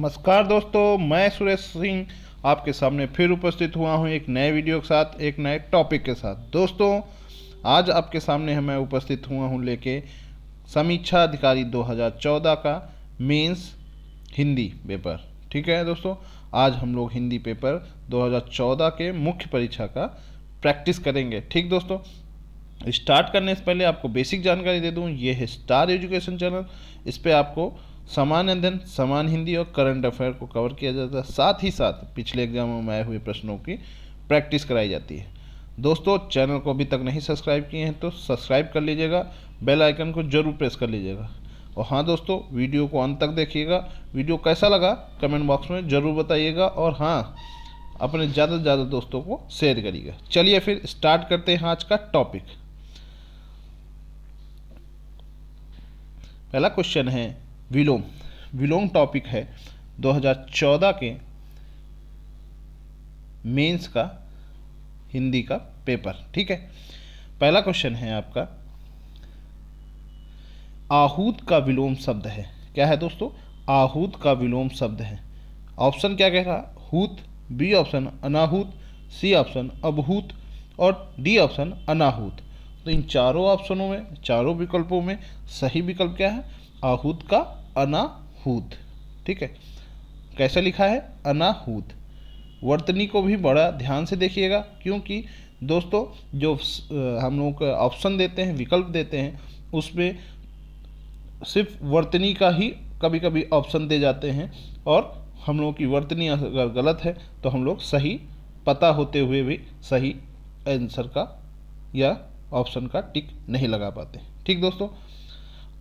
नमस्कार दोस्तों, मैं सुरेश सिंह आपके सामने फिर उपस्थित हुआ हूं एक नए वीडियो के साथ, एक नए टॉपिक के साथ। दोस्तों, आज आपके सामने मैं उपस्थित हुआ हूं लेके समीक्षा अधिकारी 2014 का मेंस हिंदी पेपर। ठीक है दोस्तों, आज हम लोग हिंदी पेपर 2014 के मुख्य परीक्षा का प्रैक्टिस करेंगे। ठीक दोस्तों, स्टार्ट करने से पहले आपको बेसिक जानकारी दे दूं, ये है स्टार एजुकेशन चैनल। इस पे आपको समान अध्ययन, समान हिंदी और करंट अफेयर को कवर किया जाता है। साथ ही साथ पिछले एग्जामों में आए हुए प्रश्नों की प्रैक्टिस कराई जाती है। दोस्तों, चैनल को अभी तक नहीं सब्सक्राइब किए हैं तो सब्सक्राइब कर लीजिएगा, बेल आइकन को जरूर प्रेस कर लीजिएगा। और हाँ दोस्तों, वीडियो को अंत तक देखिएगा। वीडियो कैसा लगा कमेंट बॉक्स में ज़रूर बताइएगा, और हाँ, अपने ज़्यादा से ज़्यादा दोस्तों को शेयर करिएगा। चलिए फिर स्टार्ट करते हैं आज का टॉपिक। पहला क्वेश्चन है विलोम। विलोम टॉपिक है 2014 के मेंस का हिंदी का पेपर। ठीक है, पहला क्वेश्चन है आपका, आहूत का विलोम शब्द है। क्या है दोस्तों? आहूत का विलोम शब्द है। ऑप्शन क्या कह रहा? हूत, बी ऑप्शन अनाहूत, सी ऑप्शन अबहूत और डी ऑप्शन अनाहूत। तो इन चारों ऑप्शनों में, चारों विकल्पों में सही विकल्प क्या है? आहूत का अनाहूत। ठीक है, कैसे लिखा है? अनाहूत। वर्तनी को भी बड़ा ध्यान से देखिएगा, क्योंकि दोस्तों जो हम लोग ऑप्शन देते हैं, विकल्प देते हैं, उसमें सिर्फ वर्तनी का ही कभी कभी ऑप्शन दे जाते हैं, और हम लोगों की वर्तनी अगर गलत है तो हम लोग सही पता होते हुए भी सही आंसर का या ऑप्शन का टिक नहीं लगा पाते। ठीक दोस्तों,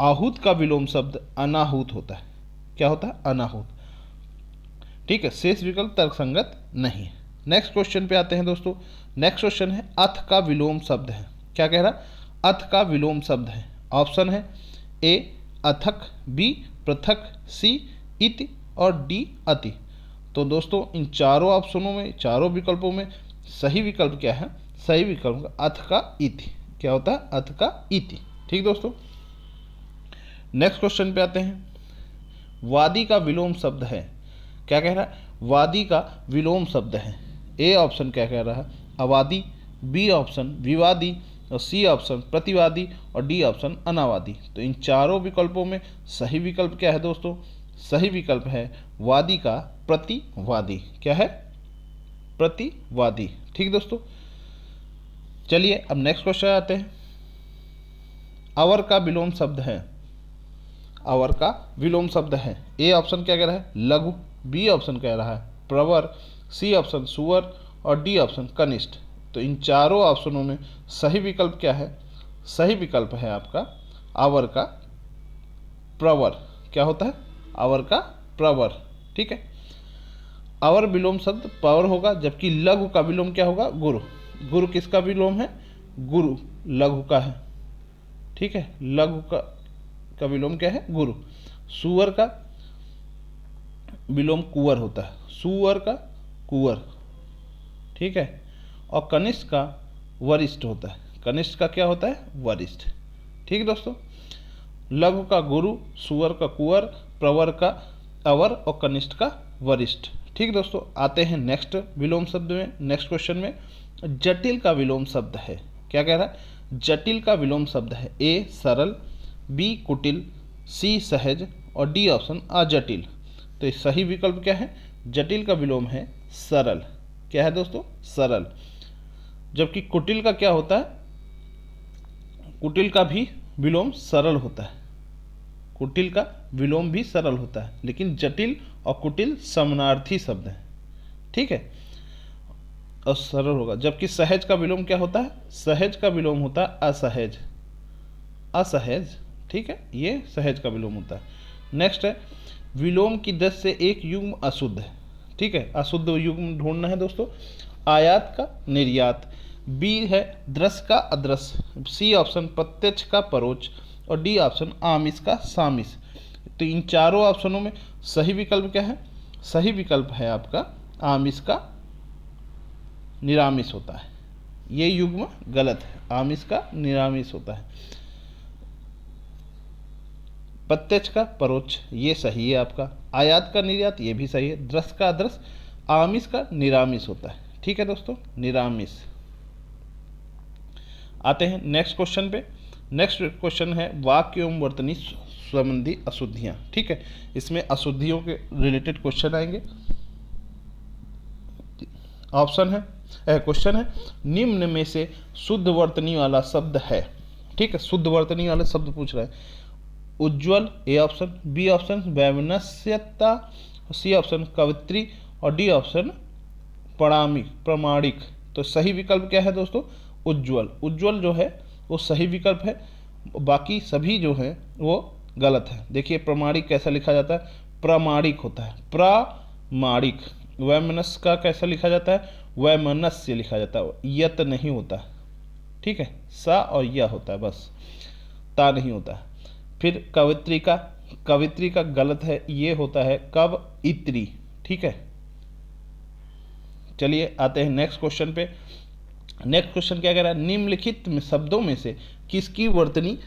आहूत का विलोम शब्द अनाहूत होता है। क्या होता है? अनाहूत। ठीक है, शेष विकल्प तर्कसंगत नहीं है। नेक्स्ट क्वेश्चन पे आते हैं दोस्तों। नेक्स्ट क्वेश्चन है अथ का विलोम शब्द है। क्या कह रहा? अथ का विलोम शब्द है। ऑप्शन है ए अथक, बी पृथक, सी इति और डी अति। तो दोस्तों इन चारों ऑप्शनों में, चारों विकल्पों में सही विकल्प क्या है? सही विकल्प अथ का इति। क्या होता है? अथ का इति। ठीक दोस्तों, नेक्स्ट क्वेश्चन पे आते हैं। वादी का विलोम शब्द है। क्या कह रहा है? वादी का विलोम शब्द है। ए ऑप्शन क्या कह रहा है? अवादी, बी ऑप्शन विवादी और सी ऑप्शन प्रतिवादी और डी ऑप्शन अनावादी। तो इन चारों विकल्पों में सही विकल्प क्या है दोस्तों? सही विकल्प है वादी का प्रतिवादी। क्या है? प्रतिवादी। ठीक दोस्तों, चलिए अब नेक्स्ट क्वेश्चन आते हैं। अवर का विलोम शब्द है। अवर का विलोम शब्द है। ए ऑप्शन क्या कह रहा है? लघु, बी ऑप्शन कह रहा है प्रवर, सी ऑप्शन सुअर और डी ऑप्शन कनिष्ठ। तो इन चारों ऑप्शनों में सही विकल्प क्या है? सही विकल्प है आपका अवर का प्रवर। क्या होता है? अवर का प्रवर। ठीक है, अवर विलोम शब्द पवर होगा, जबकि लघु का विलोम क्या होगा? गुरु। गुरु किसका विलोम है? गुरु लघु का है। ठीक है, लघु का विलोम क्या है? गुरु। सुअर का विलोम कुंवर होता है। सुअर का कुंवर। ठीक है, और कनिष्ठ का वरिष्ठ होता है। कनिष्ठ का क्या होता है? वरिष्ठ। ठीक दोस्तों, लघु का गुरु, सुअर का कुंवर, प्रवर का अवर और कनिष्ठ का वरिष्ठ। ठीक दोस्तों, आते हैं नेक्स्ट विलोम शब्द में। नेक्स्ट क्वेश्चन में जटिल का विलोम शब्द है। क्या कह रहा है? जटिल का विलोम शब्द है। ए सरल, बी कुटिल, सी सहज और डी ऑप्शन अजटिल। तो सही विकल्प क्या है? जटिल का विलोम है सरल। क्या है दोस्तों? सरल। जबकि कुटिल का क्या होता है? कुटिल का भी विलोम सरल होता है। कुटिल का विलोम भी सरल होता है, लेकिन जटिल और कुटिल समानार्थी शब्द हैं। ठीक है, और सरल होगा। जबकि सहज का विलोम क्या होता है? सहज का विलोम होता है असहज। असहज। ठीक है, ये सहज का विलोम होता है। नेक्स्ट है विलोम की दृष्टि से एक युग्म अशुद्ध है। ठीक है, अशुद्ध युग्म ढूंढना है दोस्तों। आयात का निर्यात, बी है दृश्य का अदृश्य, सी ऑप्शन प्रत्यक्ष का परोक्ष और डी ऑप्शन आमिष का सामिष। तो इन चारों ऑप्शनों में सही विकल्प क्या है? सही विकल्प है आपका आमिष का निरामिष होता है। ये युग्म गलत है, आमिष का निरामिष होता है। प्रत्यक्ष का परोक्ष ये सही है आपका, आयात का निर्यात ये भी सही है, दृश्य का अदृश्य, आमिष का निरामिष होता है। ठीक है दोस्तों, निरामिष। आते हैं नेक्स्ट क्वेश्चन पे। नेक्स्ट क्वेश्चन है वाक्य एवं वर्तनी संबंधी अशुद्धियाँ। ठीक है, इसमें अशुद्धियों के रिलेटेड क्वेश्चन आएंगे। ऑप्शन है, क्वेश्चन है, निम्न में से शुद्ध वर्तनी वाला शब्द है। ठीक है, शुद्ध वर्तनी वाला शब्द पूछ रहा है। उज्ज्वल ए ऑप्शन, बी ऑप्शन वैमनस्यता, सी ऑप्शन कवित्री और डी ऑप्शन प्रमाणिक। तो सही विकल्प क्या है दोस्तों? उज्ज्वल। उज्ज्वल जो है वो सही विकल्प है, बाकी सभी जो है वो गलत है। देखिए प्रमाणिक कैसा लिखा जाता है? प्रमाणिक होता है, प्रमाणिक। वैमनस्य का कैसा लिखा जाता है? वैमनस्य लिखा जाता है, यत नहीं होता। ठीक है, सा और या होता है बस, ता नहीं होता है। फिर कवित्री का गलत है, ये होता है कवइत्री। ठीक है, चलिए आते हैं नेक्स्ट क्वेश्चन पे। नेक्स्ट क्वेश्चन क्या कह रहा है? निम्नलिखित शब्दों में से किसकी वर्तनी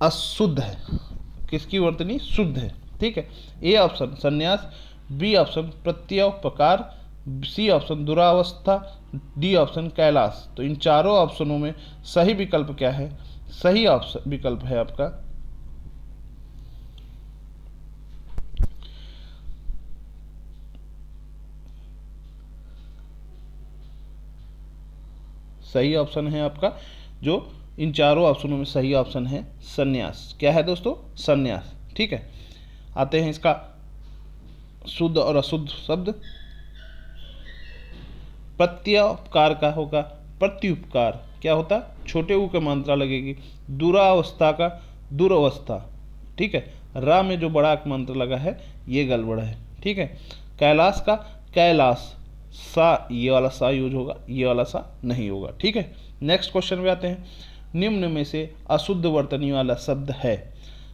अशुद्ध है? किसकी वर्तनी शुद्ध है? ठीक है, ए ऑप्शन संन्यास, बी ऑप्शन प्रत्योपकार, सी ऑप्शन दुरावस्था, डी ऑप्शन कैलाश। तो इन चारों ऑप्शनों में सही विकल्प क्या है? सही ऑप्शन विकल्प है आपका सही ऑप्शन है आपका जो इन चारों ऑप्शनों में सही ऑप्शन है संन्यास। क्या है दोस्तों? संन्यास। ठीक है, आते हैं इसका शुद्ध और अशुद्ध शब्द। प्रत्योपकार का होगा प्रत्युपकार, क्या होता? छोटे ऊ का मात्रा लगेगी। दुरावस्था का दुरवस्था। ठीक है, रा में जो बड़ा मंत्र लगा है ये गड़बड़ है। ठीक है, कैलाश का कैलाश, सा ये वाला सा यूज होगा, ये वाला सा नहीं होगा। ठीक है, नेक्स्ट क्वेश्चन पे आते हैं। निम्न में से अशुद्ध वर्तनी वाला शब्द है।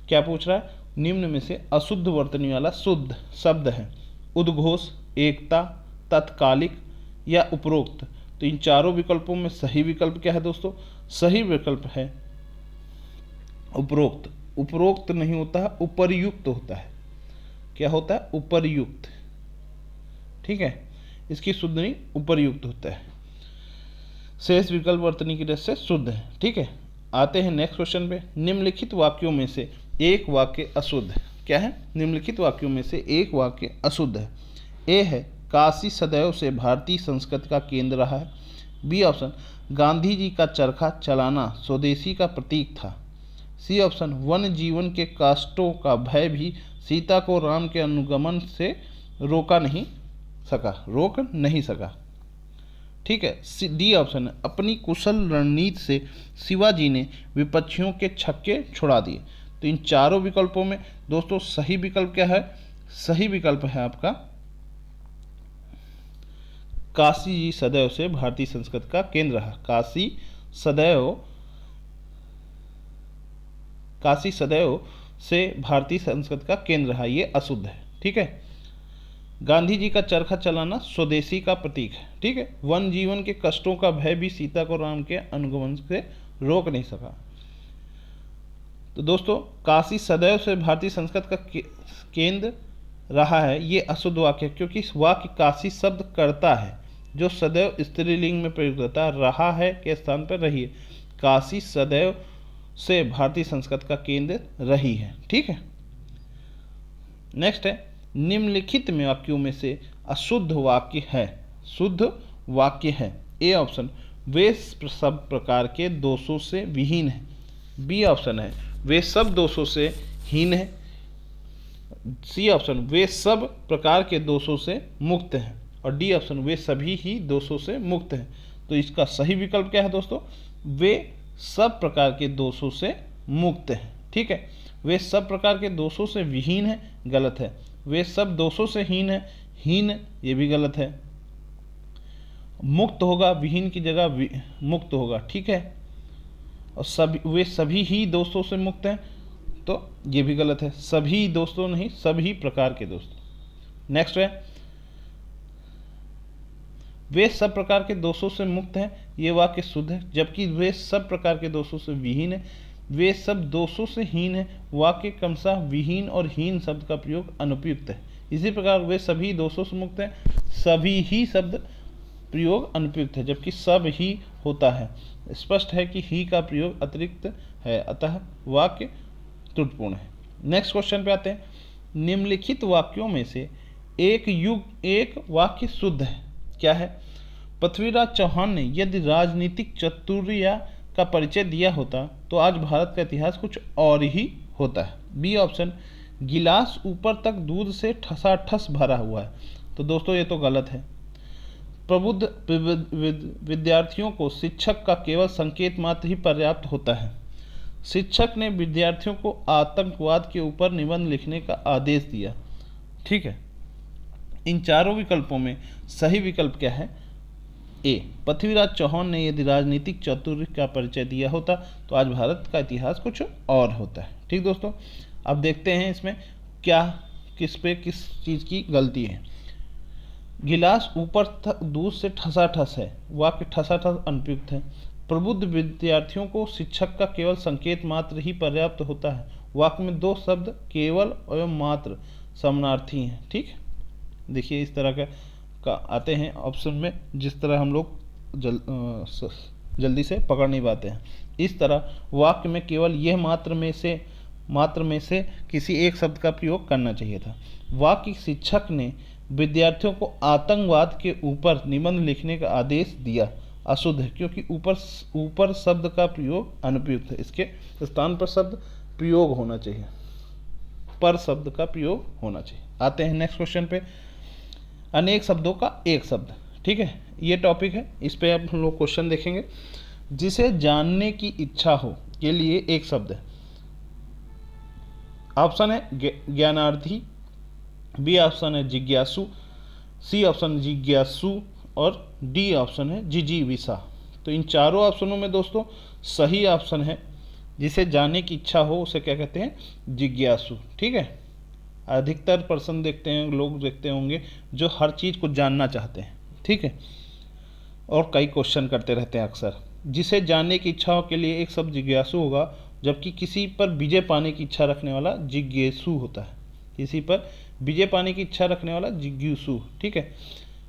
क्या पूछ रहा है? निम्न में से अशुद्ध वर्तनी वाला शुद्ध शब्द है। उद्घोष, एकता, तत्कालिक या उपरोक्त। तो इन चारों विकल्पों में सही विकल्प क्या है दोस्तों? सही विकल्प है उपरोक्त। उपरोक्त नहीं होता है, उपर्युक्त होता है। क्या होता है? उपर्युक्त। ठीक है, इसकी शुद्ध नहीं, उपर्युक्त होता है। शेष विकल्प वर्तनी की दृष्टि से शुद्ध है। ठीक है, आते हैं नेक्स्ट क्वेश्चन पे। निम्नलिखित वाक्यों में से एक वाक्य अशुद्ध है। क्या है? निम्नलिखित वाक्यों में से एक वाक्य अशुद्ध है। ए है काशी सदैव से भारतीय संस्कृति का केंद्र रहा है। बी ऑप्शन गांधी जी का चरखा चलाना स्वदेशी का प्रतीक था। सी ऑप्शन वन जीवन के कष्टों का भय भी सीता को राम के अनुगमन से रोक नहीं सका। ठीक है, डी ऑप्शन है अपनी कुशल रणनीति से शिवाजी ने विपक्षियों के छक्के छुड़ा दिए। तो इन चारों विकल्पों में दोस्तों सही विकल्प क्या है? सही विकल्प है आपका काशी जी सदैव से भारतीय संस्कृति का केंद्र रहा। काशी सदैव से भारतीय संस्कृति का केंद्र रहा, ये अशुद्ध है। ठीक है, गांधी जी का चरखा चलाना स्वदेशी का प्रतीक है। ठीक है, वन जीवन के कष्टों का भय भी सीता को राम के अनुगमन से रोक नहीं सका। तो दोस्तों काशी सदैव से भारतीय संस्कृति का केंद्र रहा है, ये अशुद्ध वाक्य है, क्योंकि इस वाक्य काशी शब्द करता है जो सदैव स्त्रीलिंग में प्रयुक्त होता है। रहा है के स्थान पर रही है। काशी सदैव से भारतीय संस्कृति का केंद्र रही है। ठीक है, नेक्स्ट है निम्नलिखित में वाक्यों में से अशुद्ध वाक्य है। शुद्ध वाक्य है। ए ऑप्शन वे सब प्रकार के दोषों से विहीन है। बी ऑप्शन है वे सब दोषों से हीन है। सी ऑप्शन वे सब प्रकार के दोषों से मुक्त हैं। और डी ऑप्शन वे सभी ही दोषों से मुक्त हैं। तो इसका सही विकल्प क्या है दोस्तों? वे सब प्रकार के दोषों से मुक्त हैं। ठीक है, वे सब प्रकार के दोषों से विहीन है, गलत है। वे सब दोषों से हीन है, हीन ये भी गलत है। मुक्त होगा, विहीन की जगह मुक्त होगा। ठीक है, और वे सभी ही दोस्तों से मुक्त हैं, तो ये भी गलत है। सभी दोस्तों नहीं, सभी प्रकार के दोस्तों। नेक्स्ट है वे सब प्रकार के दोषों से मुक्त हैं, ये वाक्य शुद्ध है। जबकि वे सब प्रकार के दोषों से विहीन है, वे सब दोषों से हीन है। वाक्य क्रमशः विहीन और हीन शब्द का प्रयोग अनुपयुक्त है। इसी प्रकार वे सभी दोषों से मुक्त हैं, सभी ही शब्द प्रयोग अनुपयुक्त है, जबकि सब ही होता है। स्पष्ट है कि ही का प्रयोग अतिरिक्त है, अतः वाक्य त्रुटिपूर्ण है। नेक्स्ट क्वेश्चन पे आते हैं। निम्नलिखित वाक्यों में से एक वाक्य शुद्ध है, क्या है? पृथ्वीराज चौहान ने यदि राजनीतिक चातुर्य का परिचय दिया होता तो आज भारत का इतिहास कुछ और ही होता है। बी ऑप्शन, गिलास ऊपर तक दूध से ठसाठस भरा हुआ है। तो दोस्तों ये तो गलत है। प्रबुद्ध विद्यार्थियों को शिक्षक का केवल संकेत मात्र ही पर्याप्त होता है। शिक्षक ने विद्यार्थियों को आतंकवाद के ऊपर निबंध लिखने का आदेश दिया। ठीक है, इन चारों विकल्पों में सही विकल्प क्या है? ए, पृथ्वीराज चौहान ने यदि राजनीतिक चातुर्य का परिचय दिया होता तो आज भारत का इतिहास कुछ और होता है। ठीक दोस्तों, अब देखते हैं इसमें क्या किस चीज़ की गलती है। गिलास ऊपर तक दूध से ठसाठस है, वाक्य ठसाठस अनुपयुक्त है। प्रबुद्ध विद्यार्थियों को शिक्षक का केवल संकेत मात्र ही पर्याप्त होता है, वाक्य में दो शब्द केवल एवं मात्र समानार्थी हैं। ठीक, देखिए इस तरह का आते हैं ऑप्शन में, जिस तरह हम लोग जल्दी से पकड़ नहीं पाते हैं। इस तरह वाक्य में केवल यह मात्र में से किसी एक शब्द का प्रयोग करना चाहिए था। वाक्य शिक्षक ने विद्यार्थियों को आतंकवाद के ऊपर निबंध लिखने का आदेश दिया अशुद्ध है, क्योंकि ऊपर शब्द का प्रयोग अनुपयुक्त है। इसके स्थान पर शब्द प्रयोग होना चाहिए, पर शब्द का प्रयोग होना चाहिए। आते हैं नेक्स्ट क्वेश्चन पे। अनेक शब्दों का एक शब्द। ठीक है, ये टॉपिक है, इस पे अब हम लोग क्वेश्चन देखेंगे। जिसे जानने की इच्छा हो के लिए एक शब्द है। ऑप्शन है ज्ञानार्थी, बी ऑप्शन है जिज्ञासु, सी ऑप्शन जिज्ञासु और डी ऑप्शन है जिजीविषा। तो इन चारों ऑप्शनों में दोस्तों सही ऑप्शन है जिसे जानने की इच्छा हो उसे क्या कहते हैं? जिज्ञासु। ठीक है, अधिकतर पर्सन लोग देखते होंगे जो हर चीज़ को जानना चाहते हैं। ठीक है, और कई क्वेश्चन करते रहते हैं अक्सर। जिसे जानने की इच्छा हो के लिए एक शब्द जिज्ञासु होगा, जबकि किसी पर विजय पाने की इच्छा रखने वाला जिज्ञासु होता है। किसी पर विजय पाने की इच्छा रखने वाला जिज्ञासु। ठीक है,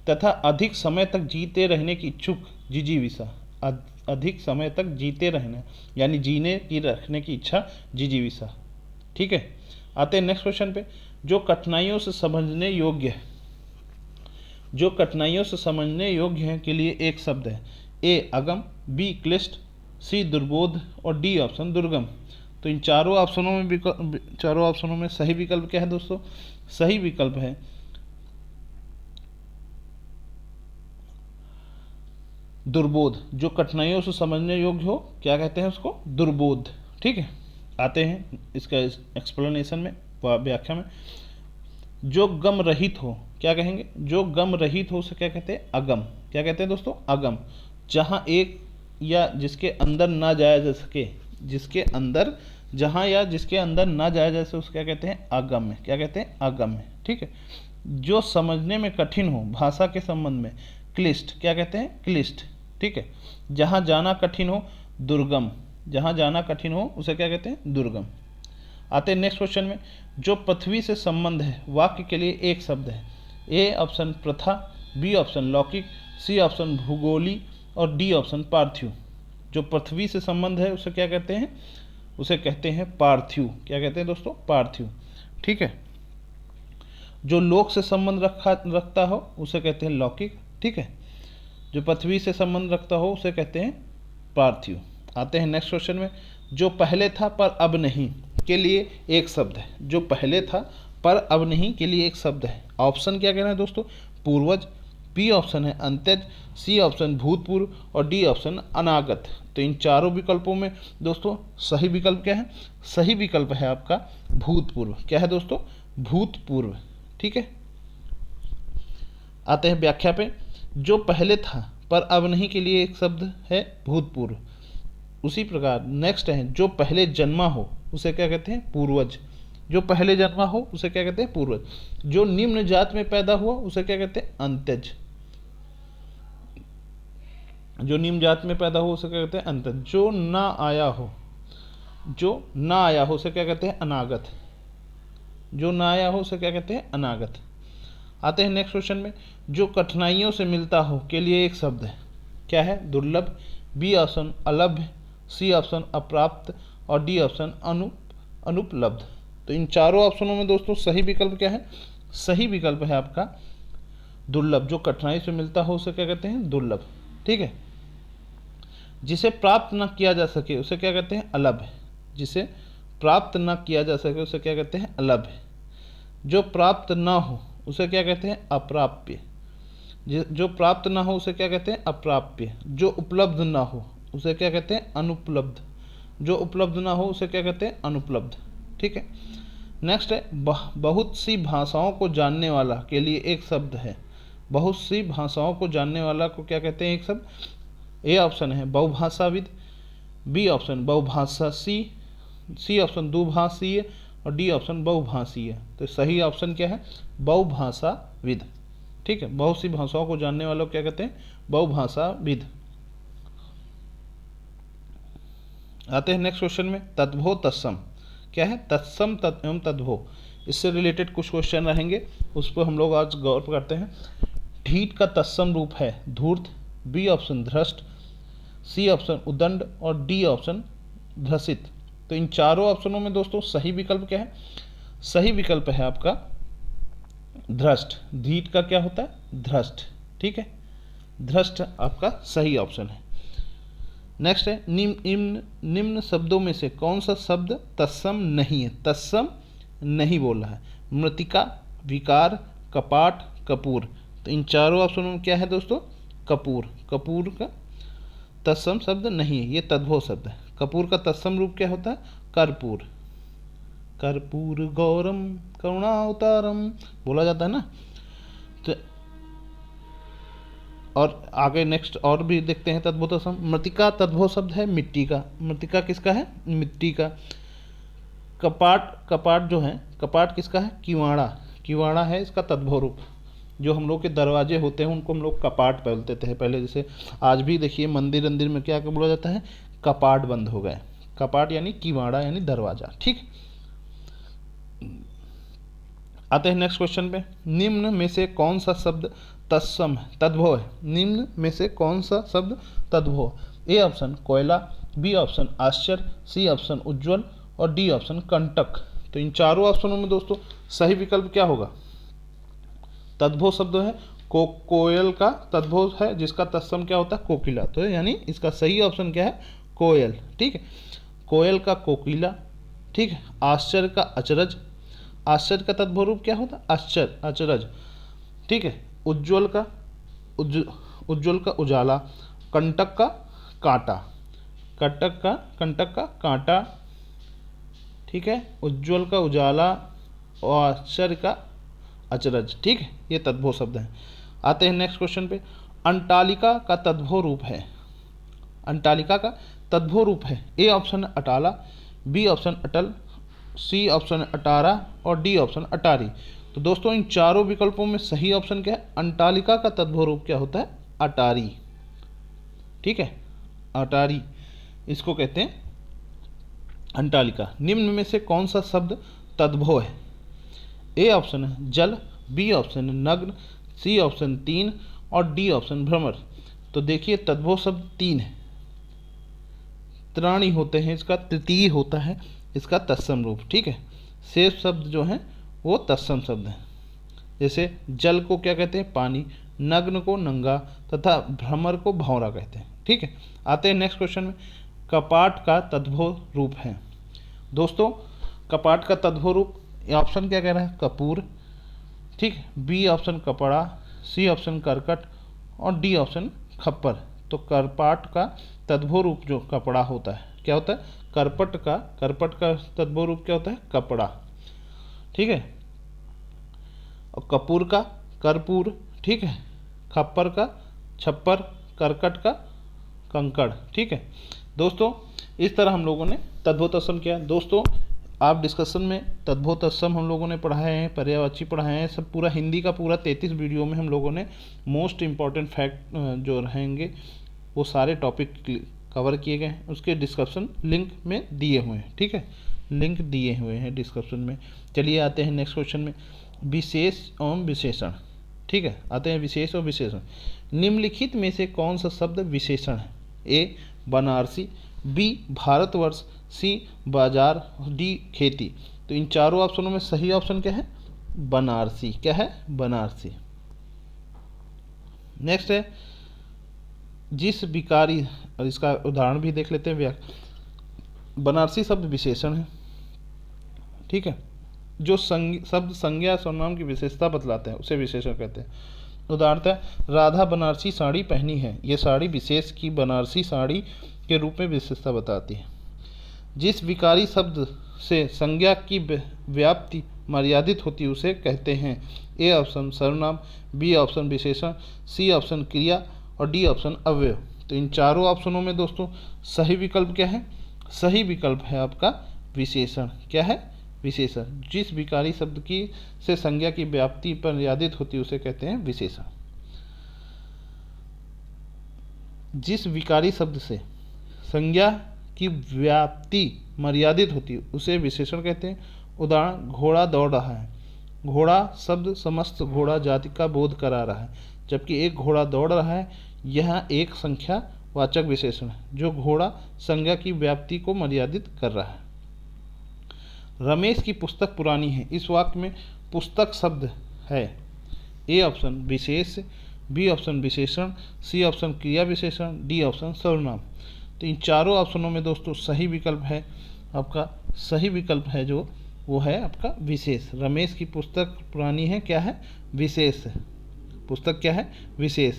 तथा अधिक समय तक जीते रहने की इच्छुक जिजीविषा। अधिक समय तक जीते रहना यानी जीने की रखने की इच्छा जिजीविषा। ठीक है, आते हैं नेक्स्ट क्वेश्चन पे। जो कठिनाइयों से समझने योग्य है, जो कठिनाइयों से समझने योग्य है के लिए एक शब्द है। ए अगम, बी क्लिष्ट, सी दुर्बोध और डी ऑप्शन दुर्गम। तो इन चारों ऑप्शनों में सही विकल्प क्या है दोस्तों? सही विकल्प है दुर्बोध। जो कठिनाइयों से समझने योग्य हो, क्या कहते हैं उसको? दुर्बोध। ठीक है, आते हैं इसका एक्सप्लेनेशन में, व्याख्या में। जो गम रहित हो, क्या कहेंगे? जो गम रहित हो उसे क्या कहते हैं? अगम। क्या कहते हैं दोस्तों? अगम। जहाँ एक या जिसके अंदर ना जाया जा सके, जिसके अंदर ना जाया जा सके उसे क्या कहते हैं? अगम्य। क्या कहते हैं? अगम्य। ठीक है, जो समझने में कठिन हो भाषा के संबंध में, क्लिष्ट। क्या कहते हैं? क्लिष्ट। ठीक है, जहाँ जाना कठिन हो, दुर्गम। जहाँ जाना कठिन हो उसे क्या कहते हैं? दुर्गम। आते हैं नेक्स्ट क्वेश्चन में। जो पृथ्वी से संबंध है वाक्य के लिए एक शब्द है। ए ऑप्शन प्रथा, बी ऑप्शन लौकिक, सी ऑप्शन भूगोली और डी ऑप्शन पार्थिव। जो पृथ्वी से संबंध है उसे क्या कहते हैं? उसे कहते हैं पार्थिव। क्या कहते हैं दोस्तों? पार्थिव। ठीक है, जो लोक से संबंध रखता हो उसे कहते हैं लौकिक। ठीक है, जो पृथ्वी से संबंध रखता हो उसे कहते हैं पार्थिव। आते हैं नेक्स्ट क्वेश्चन में। जो पहले था पर अब नहीं के लिए एक शब्द है। जो पहले था पर अब नहीं के लिए एक शब्द है। ऑप्शन क्या कहना है दोस्तों? पूर्वज, बी ऑप्शन है अंत्यज, सी ऑप्शन भूतपूर्व और डी ऑप्शन अनागत। तो इन चारों विकल्पों में दोस्तों सही विकल्प क्या है? सही विकल्प है आपका भूतपूर्व। क्या है दोस्तों? भूतपूर्व। ठीक है, आते हैं व्याख्या पे। जो पहले था पर अब नहीं के लिए एक शब्द है भूतपूर्व। उसी प्रकार नेक्स्ट है जो पहले जन्मा हो उसे क्या कहते हैं? पूर्वज। जो पहले जन्मा हो उसे क्या कहते हैं? पूर्वज। जो निम्न जात में पैदा हुआ उसे क्या कहते हैं? अंत्यज। जो निम्न जात में पैदा हो उसे क्या कहते हैं? अंत्यज। जो ना आया हो जो ना आया हो उसे क्या कहते हैं? अनागत। जो ना आया हो उसे क्या कहते हैं? अनागत। आते हैं नेक्स्ट क्वेश्चन में, जो कठिनाइयों से मिलता हो के लिए एक शब्द है, क्या है? दुर्लभ। बी ऑप्शन अलभ्य, सी ऑप्शन अप्राप्त और डी ऑप्शन अनुपलब्ध। तो इन चारों ऑप्शनों में दोस्तों सही विकल्प क्या है? सही विकल्प है आपका दुर्लभ। जो कठिनाई से मिलता हो उसे क्या कहते हैं? दुर्लभ। ठीक है। जिसे प्राप्त न किया जा सके उसे क्या कहते हैं? अलभ्य। जिसे प्राप्त न किया जा सके उसे क्या कहते हैं? अलभ्य। जो प्राप्त न हो उसे क्या कहते हैं? अप्राप्य। जो प्राप्त ना हो उसे क्या कहते हैं? अप्राप्य। जो उपलब्ध ना हो उसे क्या कहते हैं? अनुपलब्ध। जो उपलब्ध ना हो उसे क्या कहते हैं? अनुपलब्ध। ठीक है। नेक्स्ट है, बहुत सी भाषाओं को जानने वाला के लिए एक शब्द है। बहुत सी भाषाओं को जानने वाला को क्या कहते हैं? एक शब्द। ए ऑप्शन है बहुभाषाविद, बी ऑप्शन बहुभाषासी, सी ऑप्शन दुभाषीय और डी ऑप्शन बहुभाषीय। तो सही ऑप्शन क्या है? बहुभाषाविद। ठीक है। बहुत सी भाषाओं को जानने वालों को क्या कहते हैं? बहुभाषाविद। आते हैं नेक्स्ट क्वेश्चन में, तद्भव तत्सम क्या है? तत्सम एवं तद्भव, इससे रिलेटेड कुछ क्वेश्चन रहेंगे, उस पर हम लोग आज गौर करते हैं। ढीठ का तत्सम रूप है धूर्त, बी ऑप्शन धृष्ट, सी ऑप्शन उदंड और डी ऑप्शन धृषित। तो इन चारों ऑप्शनों में दोस्तों सही विकल्प क्या है? सही विकल्प है आपका धृष्ट। ढीठ का क्या होता है? धृष्ट। ठीक है। धृष्ट आपका सही ऑप्शन है। नेक्स्ट है, निम्न शब्दों में से कौन सा शब्द तत्सम नहीं है? तत्सम नहीं बोल रहा है। मृतिका, विकार, कपाट, कपूर। तो इन चारों ऑप्शनों में क्या है दोस्तों? कपूर। कपूर का तत्सम शब्द नहीं है, ये तद्भव शब्द है। कपूर का तत्सम रूप क्या होता है? कर्पूर। कर्पूर गौरम करुणावतारम बोला जाता है ना। तो और आगे नेक्स्ट और भी देखते हैं तद्भव तत्सम। मृतिका तद्भव शब्द है मिट्टी का। मृतिका किसका है? मिट्टी का। कपाट, कपाट जो है, कपाट किसका है? किवाड़ा। किवाड़ा है इसका तद्भव रूप। जो हम लोग के दरवाजे होते हैं उनको हम लोग कपाट बोलते थे पहले, जैसे आज भी देखिए मंदिर अंदिर में क्या बोला जाता है? कपाट बंद हो गए। कपाट यानी किवाड़ा यानी दरवाजा। ठीक। आते हैं नेक्स्ट क्वेश्चन पे, निम्न में से कौन सा शब्द तत्सम है? तद्भव है। निम्न में से कौन सा शब्द तद्भव? ए ऑप्शन कोयला, बी ऑप्शन आश्चर्य, सी ऑप्शन उज्ज्वल और डी ऑप्शन कंटक। तो इन चारों ऑप्शनों में दोस्तों सही विकल्प क्या होगा? तद्भव शब्द है कोयल का तद्भव है, जिसका तत्सम क्या होता है? कोकिला। तो यानी इसका सही ऑप्शन क्या है? कोयल। ठीक है। कोयल का कोकिला। ठीक है। आश्चर्य का अचरज। आश्चर्य का तद्भव रूप क्या होता है? आश्चर्य, अचरज। ठीक है। उज्ज्वल का उज्ज्वल का उजाला। कंटक का कांटा। कंटक का कांटा। ठीक है। उज्ज्वल का उजाला और आश्चर्य का अचरज। ठीक है। ये तद्भव शब्द हैं। आते हैं नेक्स्ट क्वेश्चन पे, अंटालिका का तद्भव रूप है। अंटालिका का तद्भव रूप है। ए ऑप्शन अटाला, बी ऑप्शन अटल, सी ऑप्शन अटारा और डी ऑप्शन अटारी। तो दोस्तों इन चारों विकल्पों में सही ऑप्शन क्या है? अंटालिका का तद्भव रूप क्या होता है? अटारी। ठीक है। अटारी इसको कहते हैं अंटालिका। निम्न में से कौन सा शब्द तद्भव है? ए ऑप्शन है जल, बी ऑप्शन है नग्न, सी ऑप्शन तीन और डी ऑप्शन भ्रमर। तो देखिए तद्भव शब्द तीन है, त्राणी होते हैं, इसका तृतीय होता है इसका तत्सम रूप। ठीक है। शेष शब्द जो हैं वो तत्सम शब्द हैं। जैसे जल को क्या कहते हैं? पानी, नग्न को नंगा तथा भ्रमर को भंवरा कहते हैं। ठीक है। आते हैं नेक्स्ट क्वेश्चन में, कपाट का तद्भव रूप है। दोस्तों कपाट का तद्भव रूप ऑप्शन क्या कह रहा है? कपूर। ठीक है। बी ऑप्शन कपड़ा, सी ऑप्शन करकट और डी ऑप्शन खप्पर। तो कपाट का तद्भव रूप जो कपड़ा होता है क्या होता है? करपट का तद्भव रूप क्या होता है? कपड़ा। ठीक है। और कपूर का कर्पूर। ठीक है। खप्पर का छप्पर, करकट का कंकड़। ठीक है। दोस्तों इस तरह हम लोगों ने तद्भव तत्सम किया। दोस्तों आप डिस्कशन में तद्भव तत्सम हम लोगों ने पढ़ाए हैं, पर्यायवाची पढ़ाए हैं, सब पूरा हिंदी का पूरा 33 वीडियो में हम लोगों ने मोस्ट इम्पॉर्टेंट फैक्ट जो रहेंगे वो सारे टॉपिक कवर किए गए हैं, उसके डिस्क्रिप्शन लिंक में दिए हुए हैं, ठीक है, लिंक दिए हुए हैं डिस्क्रिप्शन में। चलिए आते हैं नेक्स्ट क्वेश्चन में, विशेष एवं विशेषण, ठीक है, आते हैं विशेष और विशेषण। निम्नलिखित में से कौन सा शब्द विशेषण है? ए बनारसी, बी भारतवर्ष, सी बाजार, डी खेती। तो इन चारों ऑप्शनों में सही ऑप्शन क्या है? बनारसी। क्या है? बनारसी। नेक्स्ट है, जिस विकारी, और इसका उदाहरण भी देख लेते हैं। बनारसी शब्द विशेषण है, ठीक है, जो शब्द संज्ञा सर्वनाम की विशेषता बतलाते हैं उसे विशेषण कहते हैं। उदाहरणतः राधा बनारसी साड़ी पहनी है, ये साड़ी विशेष की बनारसी साड़ी के रूप में विशेषता बताती है। जिस विकारी शब्द से संज्ञा की व्याप्ति मर्यादित होती है उसे कहते हैं। ए ऑप्शन सर्वनाम, बी ऑप्शन विशेषण, सी ऑप्शन क्रिया और डी ऑप्शन अव्यय। तो इन चारों ऑप्शनों में दोस्तों सही विकल्प क्या है? सही विकल्प है आपका विशेषण। क्या है? विशेषण। जिस विकारी शब्द की से संज्ञा की व्याप्ति पर मर्यादित होती है उसे कहते हैं विशेषण। जिस विकारी शब्द से संज्ञा की व्याप्ति मर्यादित होती है उसे विशेषण कहते हैं। उदाहरण, घोड़ा दौड़ रहा है। घोड़ा शब्द समस्त घोड़ा जाति का बोध करा रहा है, जबकि एक घोड़ा दौड़ रहा है, यह एक संख्या वाचक विशेषण है जो घोड़ा संज्ञा की व्याप्ति को मर्यादित कर रहा है। रमेश की पुस्तक पुरानी है, इस वाक्य में पुस्तक शब्द है। ए ऑप्शन विशेष, बी ऑप्शन विशेषण, सी ऑप्शन क्रिया विशेषण, डी ऑप्शन सर्वनाम। तो इन चारों ऑप्शनों में दोस्तों सही विकल्प है आपका, सही विकल्प है जो वो है आपका विशेष। रमेश की पुस्तक पुरानी है, क्या है? विशेष। पुस्तक क्या है? विशेष।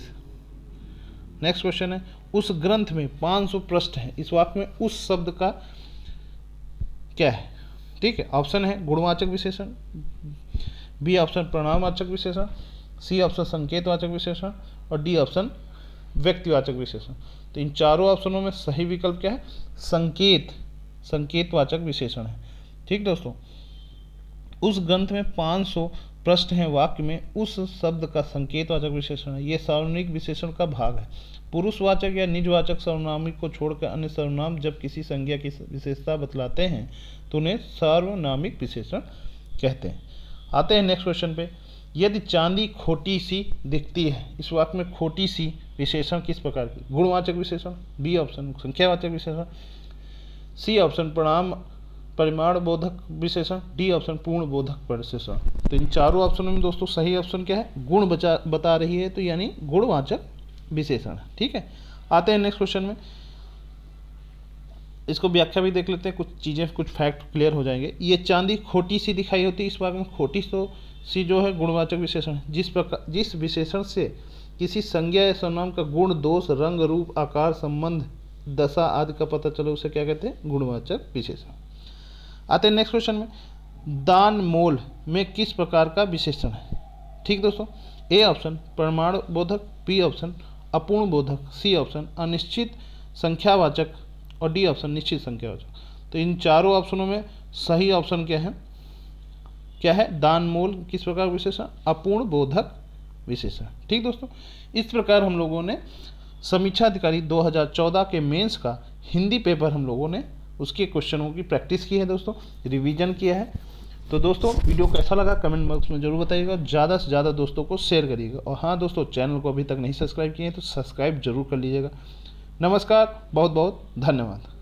नेक्स्ट क्वेश्चन है, उस ग्रंथ में 500 पृष्ठ है, इस वाक्य में उस शब्द का क्या है? ठीक है, ऑप्शन है गुणवाचक विशेषण, बी ऑप्शन परिणामवाचक विशेषण, सी ऑप्शन संकेतवाचक विशेषण और डी ऑप्शन व्यक्तिवाचक विशेषण। तो इन चारों ऑप्शनों में सही विकल्प क्या है? संकेतवाचक विशेषण है। ठीक दोस्तों, उस ग्रंथ में 500 पृष्ठ हैं, वाक्य में उस शब्द का संकेतवाचक विशेषण है। ये सार्वनामिक विशेषण का भाग है। पुरुषवाचक या निजवाचक सर्वनामिक को छोड़कर अन्य सर्वनाम जब किसी संज्ञा की विशेषता बतलाते हैं तो उन्हें सार्वनामिक विशेषण कहते हैं। आते हैं नेक्स्ट क्वेश्चन पे। यदि चांदी खोटी सी दिखती है, इस वाक्य में खोटी सी विशेषण किस प्रकार की? गुणवाचक विशेषण, बी ऑप्शन संख्यावाचक विशेषण, सी ऑप्शन परिमाण बोधक विशेषण, डी ऑप्शन पूर्ण बोधक विशेषण। तो इन चारों ऑप्शनों में दोस्तों सही ऑप्शन क्या है? गुण बता रही है, तो यानी गुणवाचक विशेषण। ठीक है, आते हैं नेक्स्ट क्वेश्चन में। इसको व्याख्या भी देख लेते हैं, कुछ चीज़ें, कुछ फैक्ट क्लियर हो जाएंगे। ये चांदी खोटी सी दिखाई होती है, इस भाग में खोटी सी जो है गुणवाचक विशेषण। जिस विशेषण से किसी संज्ञा या सर्वनाम का गुण, दोष, रंग, रूप, आकार, संबंध, दशा आदि का पता चले उसे क्या कहते हैं? गुणवाचक विशेषण। आते हैं नेक्स्ट क्वेश्चन में। दान मोल में किस प्रकार का विशेषण है? ठीक दोस्तों, ए ऑप्शन परिमाण बोधक, बी ऑप्शन अपूर्ण बोधक, सी ऑप्शन अनिश्चित संख्यावाचक और डी ऑप्शन निश्चित संख्यावाचक। तो इन चारों ऑप्शनों में सही ऑप्शन क्या है? क्या है? दान मोल किस प्रकार विशेषण? अपूर्ण बोधक विशेषण। ठीक दोस्तों, इस प्रकार हम लोगों ने समीक्षा अधिकारी 2014 के मेंस का हिंदी पेपर हम लोगों ने उसके क्वेश्चनों की प्रैक्टिस की है दोस्तों, रिवीजन किया है। तो दोस्तों वीडियो कैसा लगा कमेंट बॉक्स में जरूर बताइएगा, ज़्यादा से ज़्यादा दोस्तों को शेयर करिएगा। और हाँ दोस्तों, चैनल को अभी तक नहीं सब्सक्राइब किए हैं तो सब्सक्राइब जरूर कर लीजिएगा। नमस्कार, बहुत बहुत धन्यवाद।